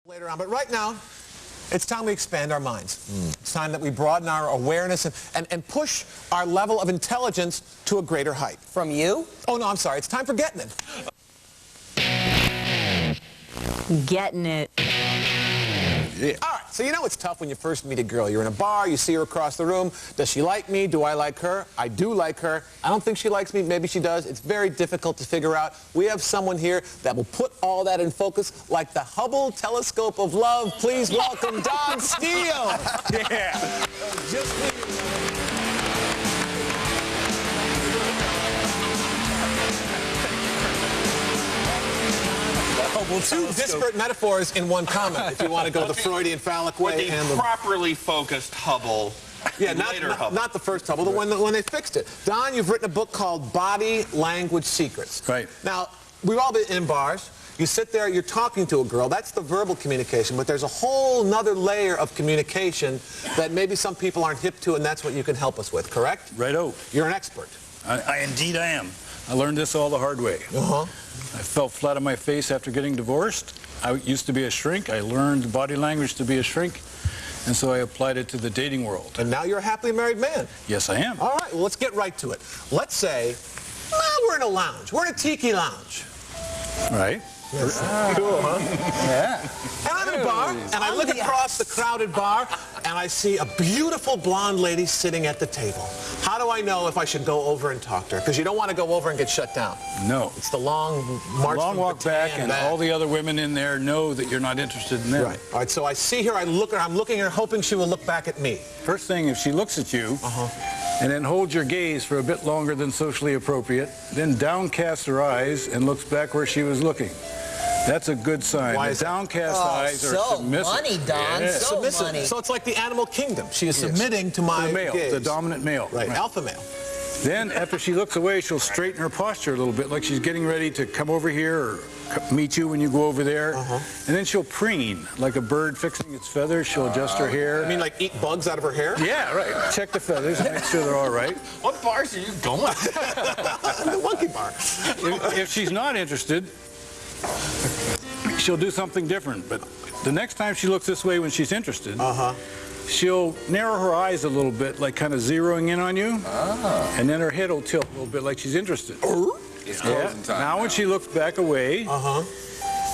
Later on, but right now, it's time we expand our minds. It's time that we broaden our awareness and push our level of intelligence to a greater height. From you? Oh, no, I'm sorry. It's time for Getting It. Getting it. Yeah. All right, so you know it's tough when you first meet a girl. You're in a bar, you see her across the room. Does she like me? Do I like her? I do like her. I don't think she likes me. Maybe she does. It's very difficult to figure out. We have someone here that will put all that in focus like the Hubble telescope of love. Please welcome Don Steele. Yeah. Two disparate metaphors in one comment, if you want to go the Freudian phallic way. With the properly focused Hubble. Yeah, not the first Hubble, the one when they fixed it. Don, you've written a book called Body Language Secrets. Right. Now, we've all been in bars. You sit there, you're talking to a girl. That's the verbal communication, but there's a whole nother layer of communication that maybe some people aren't hip to, and that's what you can help us with, correct? Righto. You're an expert. Indeed I am. I learned this all the hard way. I fell flat on my face after getting divorced. I used to be a shrink. I learned body language to be a shrink, and so I applied it to the dating world. And now you're a happily married man. Yes, I am. All right, well, let's get right to it. Let's say, we're in a lounge. We're in a tiki lounge. Right. Yes. Cool, huh? Yeah. And I'm in a bar, and I look across the crowded bar, and I see a beautiful blonde lady sitting at the table. How do I know if I should go over and talk to her? Because you don't want to go over and get shut down. No. It's the long march. Long walk back, and all the other women in there know that you're not interested in them. Right. All right, so I see her, I'm looking at her, hoping she will look back at me. First thing, if she looks at you, and then holds your gaze for a bit longer than socially appropriate, then downcasts her eyes and looks back where she was looking. That's a good sign. Why The is that? downcast eyes are submissive. Money, Don. Yeah. So Submissive. money. So it's like the animal kingdom. She is submitting to my The male, gaze. the dominant male. Right, alpha male. Then, after she looks away, she'll straighten her posture a little bit, like she's getting ready to come over here or meet you when you go over there. And then she'll preen, like a bird fixing its feathers. She'll adjust her hair. You mean like eat bugs out of her hair? Yeah, right. Check the feathers, make sure they're all right. What bars are you going? The monkey bar. If she's not interested, she'll do something different. But the next time she looks this way when she's interested, she'll narrow her eyes a little bit, like kind of zeroing in on you. And then her head will tilt a little bit like she's interested. It's closing time. Now when she looks back away,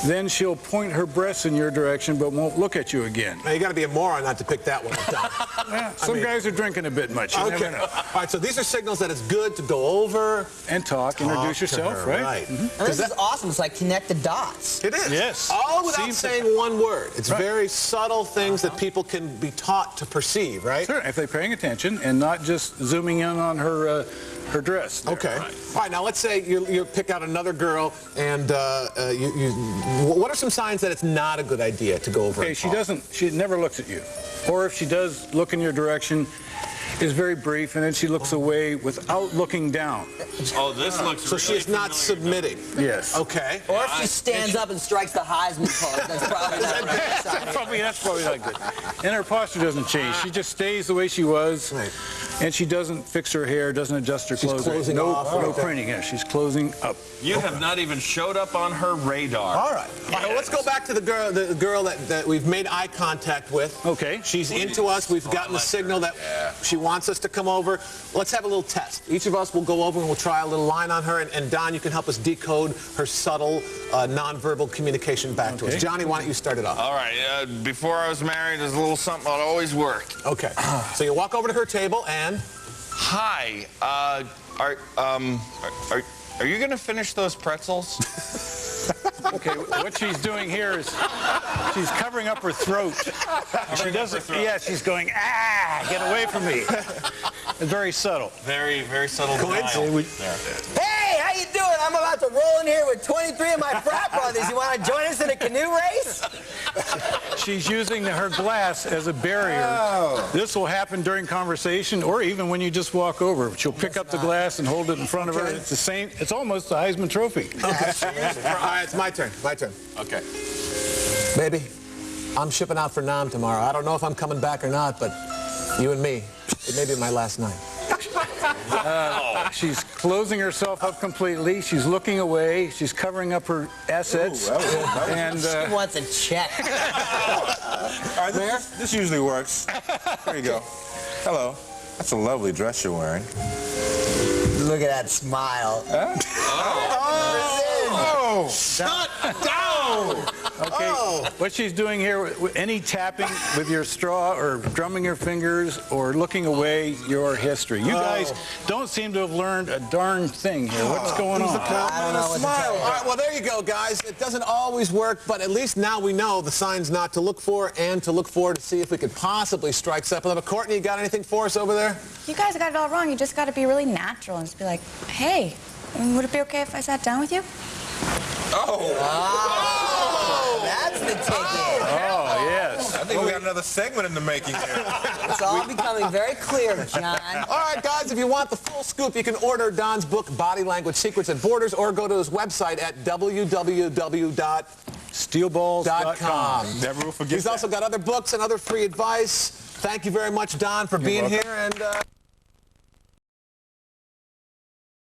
then she'll point her breasts in your direction but won't look at you again. Now, you got to be a moron not to pick that one up, Don. Yeah, some guys are drinking a bit much. You never know. All right, so these are signals that it's good to go over. And introduce to yourself, her, right? And this is awesome. It's like connect the dots. It is. Yes. All without Seems saying one word. It's very subtle things that people can be taught to perceive, right? Sure, if they're paying attention and not just zooming in on her her dress. There. Okay. All right, now let's say you pick out another girl, and what are some signs that it's not a good idea to go over? Okay, she never looks at you. Or if she does look in your direction, is very brief, and then she looks away without looking down. Oh, this looks So really she's not submitting. Yes. Okay. Or if she stands up and strikes the Heisman pose, that's probably not a good sign. That's probably not good. And her posture doesn't change. She just stays the way she was, and she doesn't fix her hair, doesn't adjust her clothes. Closing off. No printing. Yeah, she's closing up. You have not even showed up on her radar. All right. All right, well, let's go back to the girl that we've made eye contact with. Okay. She's into us. We've gotten the signal that she wants us to come over. Let's have a little test. Each of us will go over and we'll try a little line on her. And Don, you can help us decode her subtle, nonverbal communication back to us. Johnny, why don't you start it off? All right. Before I was married, there's a little something that always worked. Okay. So you walk over to her table and... Hi. Are you going to finish those pretzels? Okay, what she's doing here is she's covering up her throat. She doesn't. Yeah, she's going, get away from me. It's very subtle. Very, very subtle denial. Hey, how you doing? I'm about to roll in here with 23 of my frat brothers. You want to join us in a canoe race? She's using her glass as a barrier. This will happen during conversation or even when you just walk over. She'll pick up the glass and hold it in front of her. It's the same. It's almost the Heisman Trophy. Okay. All right, it's my turn. My turn. Okay. Baby, I'm shipping out for Nam tomorrow. I don't know if I'm coming back or not, but you and me, it may be my last night. She's closing herself up completely. She's looking away. She's covering up her assets. And She wants a check. All right, this usually works. There you go. Hello. That's a lovely dress you're wearing. Look at that smile. Huh? Oh! Shut down! okay, what she's doing here, any tapping with your straw or drumming your fingers or looking away, your history. You guys don't seem to have learned a darn thing here. What's going on? I don't know what to tell you. All right, well, there you go, guys. It doesn't always work, but at least now we know the signs not to look for and to look for to see if we could possibly strike something up. But Courtney, you got anything for us over there? You guys got it all wrong. You just got to be really natural and just be like, hey, would it be okay if I sat down with you? That's the ticket. Oh, yes. I think we got another segment in the making here. It's all becoming very clear, John. All right, guys, if you want the full scoop, you can order Don's book, Body Language Secrets at Borders, or go to his website at www.steelballs.com. Never will forget He's also got other books and other free advice. Thank you very much, Don, for being here. And